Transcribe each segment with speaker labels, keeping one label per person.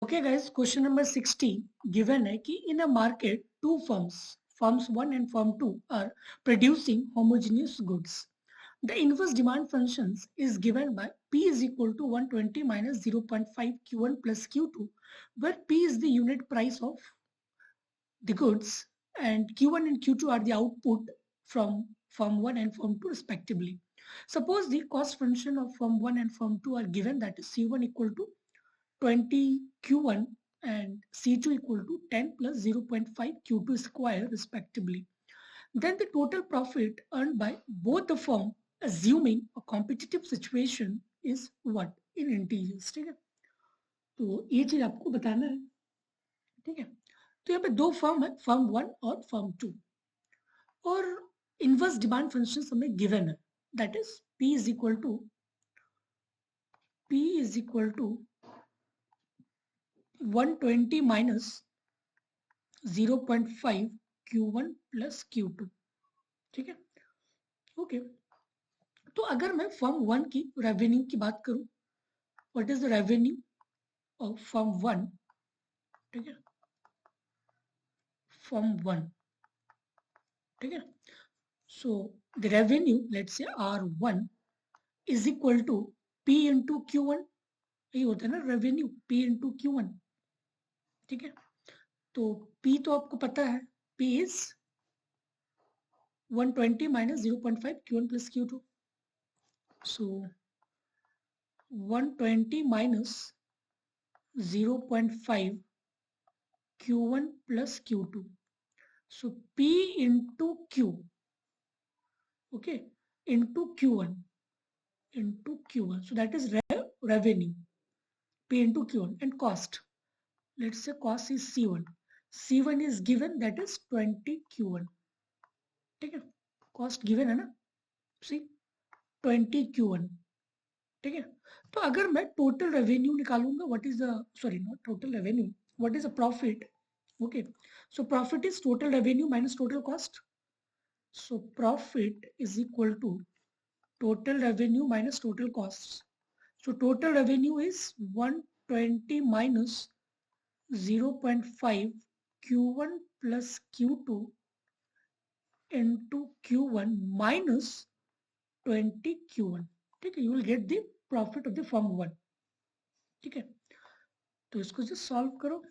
Speaker 1: Okay guys, question number 60 given है कि in a market two firms 1 and firm 2 are producing homogeneous goods. The inverse demand functions is given by P is equal to 120 minus 0.5 Q1 plus Q2, where P is the unit price of the goods and Q1 and Q2 are the output from firm 1 and firm 2 respectively. Suppose the cost function of firm 1 and firm 2 are given, that is C1 equal to 20 Q1 and C2 equal to 10 plus 0.5 Q2 square respectively. Then the total profit earned by both the firm assuming a competitive situation is what in integers. ठीक है, तो ये चीज आपको बताना है. ठीक है, तो यहाँ पे दो फर्म है, फर्म 1 और फर्म 2, और इनवर्स डिमांड फंक्शन हमें गिवन है, that is P is equal to 120 minus 0.5 Q1 plus Q2. ठीक है, ओके. तो अगर मैं फर्म 1 की रेवेन्यू की बात करूं, what is the revenue of firm 1? ठीक है, फर्म 1. ठीक है, so the revenue let's say R1 is equal to P into Q1. यही होता है ना रेवेन्यू, P इंटू Q1. ठीक है, तो P तो आपको पता है, P is 120 minus 0.5 Q1 plus Q2. So 120 minus 0.5 Q1 plus Q2. So P into Q, okay, into Q1, So that is revenue, P into Q1, and cost. Let's say cost is C1. C1 is given, that is 20 Q1. ठीक है, cost given है ना, see 20 Q1. ठीक है, तो अगर मैं total revenue निकालूंगा, what is the, sorry not total revenue, what is the profit? Okay, so profit is total revenue minus total cost. So profit is equal to total revenue minus total cost. So total revenue is 120 minus 0.5 Q1 plus Q2 into Q1 minus 20 Q1. ठीक है, you will get the profit of the firm 1. ठीक है, तो इसको जो solve करो,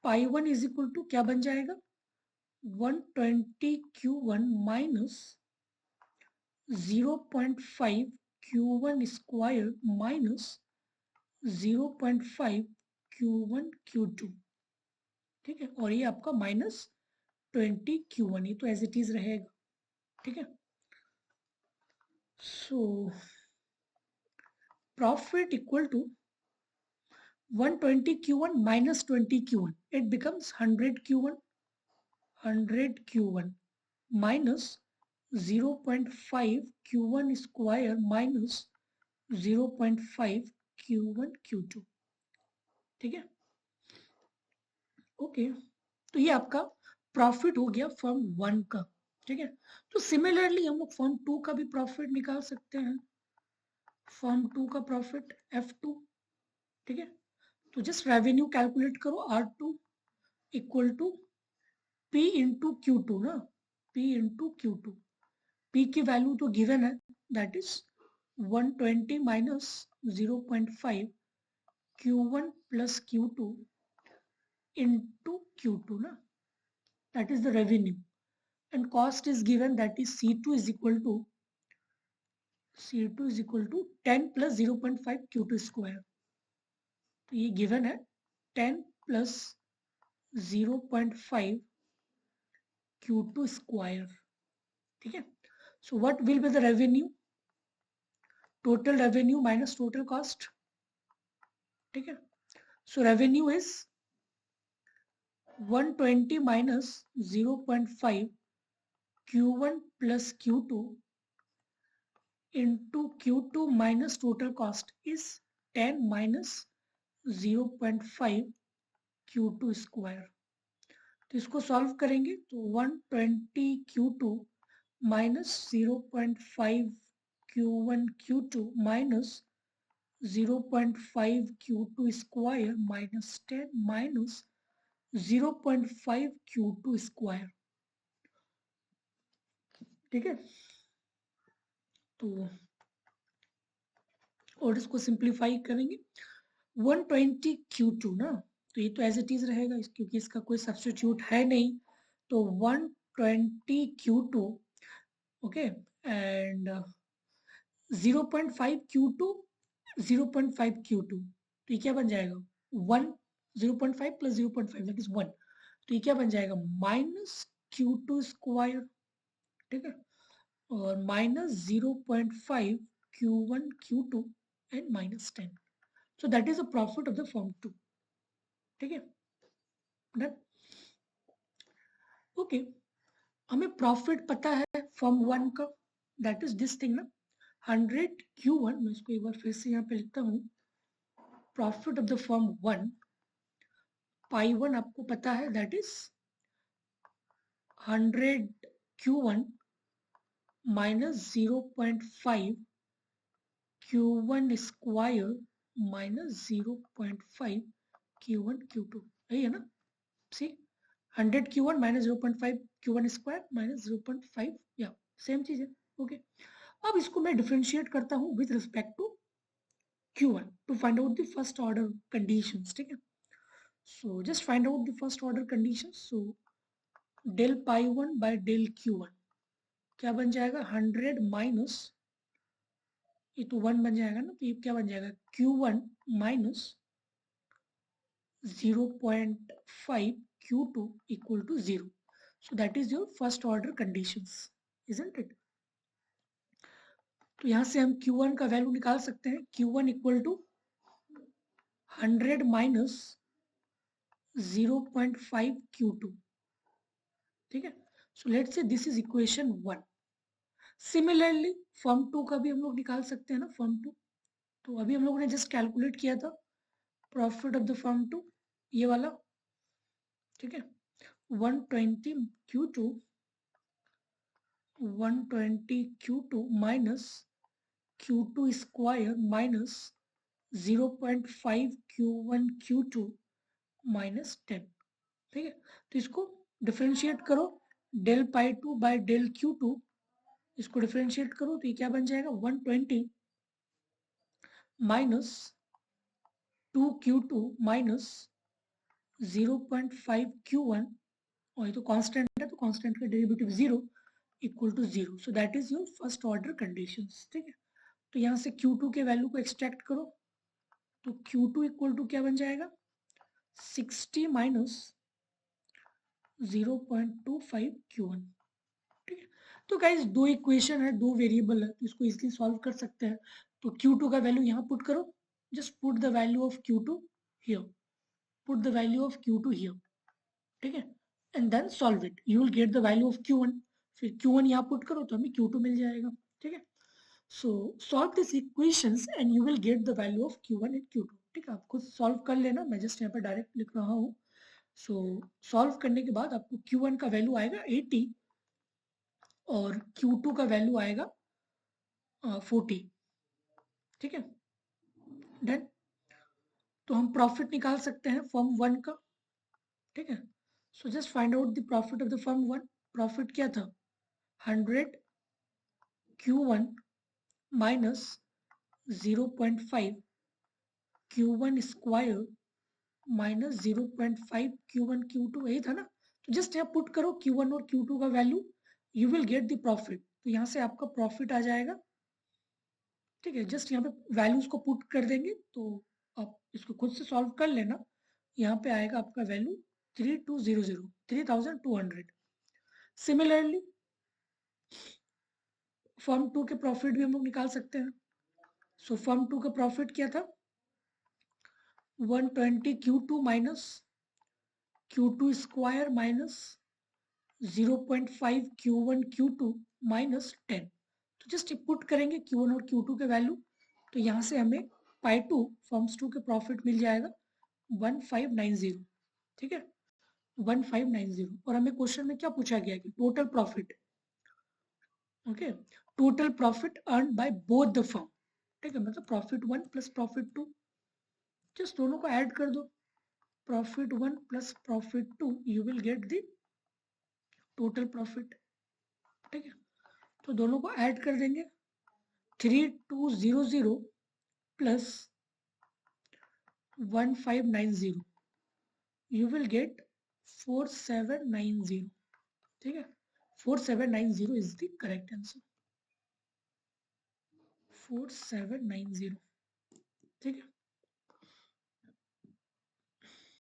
Speaker 1: पाई 1 is equal to क्या बन जाएगा, 120 Q1 minus 0.5 Q1 square minus 0.5 Q1 Q2. ठीक है, और ये आपका माइनस 20 Q1, ये तो एज इट इज रहेगा. ठीक है, so profit equal to 120 Q1 minus 20 Q1, it becomes 100 Q1 minus 0.5 Q1 square minus 0.5 Q1 Q2. ठीक है, ओके, तो ये आपका प्रॉफिट हो गया फर्म 1 का. ठीक है, तो सिमिलरली हम लोग फर्म 2 का भी प्रॉफिट निकाल सकते हैं. फर्म 2 का प्रॉफिट F2. ठीक है, तो जस्ट रेवेन्यू कैलकुलेट करो, R2 equal to P into Q2 ना, P इंटू Q2. P की वैल्यू तो गिवन है, that is 120 minus 0.5 Q1 plus Q2 into Q2 ना, that is the revenue, and cost is given, that is C2 is equal to 10 plus 0.5 Q2 square. तो ये given है 10 plus 0.5 Q2 square. ठीक है, so what will be the revenue? Total revenue minus total cost. ठीक है, so revenue is 120 minus 0.5 Q1 plus Q2 into Q2 minus total cost is 10 minus 0.5 Q2 square. तो इसको solve करेंगे तो 120 Q2 minus 0.5 Q1 Q2 minus 0.5 Q2 square minus 10 minus 0.5 Q2 square. ठीक है, तो और इसको सिंप्लीफाई करेंगे 120 Q2 ना, तो ये तो एज इट इज रहेगा क्योंकि इसका कोई सब्स्टिट्यूट है नहीं, तो 120 Q2 okay and 0.5 Q2 0.5 Q2, तो ये क्या बन जाएगा 1 0.5 प्लस 0.5 दैट इज 1, तो ये क्या बन जाएगा माइनस Q2 स्क्वायर। ठीक है, और minus 0.5 Q1 Q2 and minus 10, so that is a profit of the firm 2। ठीक है, डन। ओके, हमें प्रॉफिट पता है फर्म 1 का, दैट इज दिस थिंग ना 100 Q1, मैं इसको एक बार फिर से यहाँ पे लिखता हूँ, प्रॉफिट ऑफ द फर्म 1 पाई 1 आपको पता है that is 100 Q1 minus 0.5 Q1 square minus 0.5 Q1 Q2, यही है ना, सी 100 Q1 minus 0.5 Q1 square minus 0.5, या सेम चीज है। ओके, अब इसको मैं डिफरेंशिएट करता हूँ with respect to Q1 to find out the first order conditions. ठीक है, so just find out the first order conditions. So del pi 1 by del Q1 क्या बन जाएगा 100 माइनस, ये तो 1 बन जाएगा ना, तो ये क्या बन जाएगा Q1 minus 0.5 Q2 equal to 0. So that is your first order conditions, isn't it? तो यहाँ से हम Q1 का वैल्यू निकाल सकते हैं, Q1 equal to 100 minus 0.5 Q2। ठीक है, so let's say this is equation 1। Similarly firm 2 का भी हम लोग निकाल सकते हैं ना, फर्म 2, तो अभी हम लोगों ने जस्ट कैलकुलेट किया था प्रॉफिट ऑफ द फर्म 2, ये वाला। ठीक है, 120 Q2 120 Q2 minus Q2 square minus 0.5 Q1 Q2 minus 10। ठीक है, तो इसको डिफरेंशिएट करो डेल पाई 2 बाय डेल Q2, इसको डिफरेंशिएट करो तो ये क्या बन जाएगा 120 माइनस 2 Q2 माइनस 0.5 Q1, और ये तो कांस्टेंट है तो कांस्टेंट का derivative 0 equal to 0, so that is your first order conditions. ठीक है, तो यहाँ से Q2 के वैल्यू को एक्सट्रैक्ट करो, तो Q2 इक्वल टू क्या बन जाएगा 60 माइनस 0.25 Q1। ठीक है, तो गाइज दो इक्वेशन है, दो वेरिएबल है, तो इसको इजिली सॉल्व कर सकते हैं। तो Q2 का वैल्यू यहाँ पुट करो, just put the value of Q2 here, put the value of Q2 here. ठीक है, and then solve it, you will get the value of Q1, फिर Q1 यहाँ पुट करो तो हमें Q2 मिल जाएगा। ठीक है, सो solve this equations and you will get the value of Q1 and Q2। ठीक है, आप खुद सॉल्व कर लेना, मैं जस्ट यहाँ पर डायरेक्ट लिख रहा हूँ। सो सॉल्व करने के बाद आपको Q1 का वैल्यू आएगा 80 और Q2 का वैल्यू आएगा 40। ठीक है, डन। तो हम प्रॉफिट निकाल सकते हैं फर्म 1 का। ठीक है, so just find out the profit of the firm 1। Profit क्या था 100 Q1 minus 0.5 Q1 square minus 0.5 Q1 Q2, यही था ना, तो जस्ट यहाँ पुट करो Q1 और Q2 का value, you will get the profit, तो यहाँ से आपका प्रॉफिट आ जाएगा। ठीक है, जस्ट यहाँ पे वैल्यूज को पुट कर देंगे, तो आप इसको खुद से सॉल्व कर लेना। यहाँ पे आएगा आपका वैल्यू 3200 3200। सिमिलरली फर्म 2 के प्रॉफिट भी हम लोग निकाल सकते हैं। सो फर्म 2 का प्रॉफिट क्या था 120 Q2 minus Q2 square minus 0.5 Q1 Q2 minus 10, तो जस्ट पुट करेंगे Q1 और Q2 के वैल्यू, तो यहाँ से हमें पाई 2 फर्म्स 2 के प्रॉफिट मिल जाएगा 1590। ठीक है, 1590, और हमें क्वेश्चन में क्या पूछा गया कि total profit, okay, total profit earn by both the firm. ठीक है, मतलब प्रॉफिट 1 प्लस प्रॉफिट 2, जस्ट दोनों को ऐड कर दो, profit 1 plus profit 2, you will get the total profit. ठीक है, तो दोनों को ऐड कर देंगे, 3200 प्लस 1590, यू विल गेट 4790। ठीक है, 4790 इज द करेक्ट आंसर, 4790। ठीक है,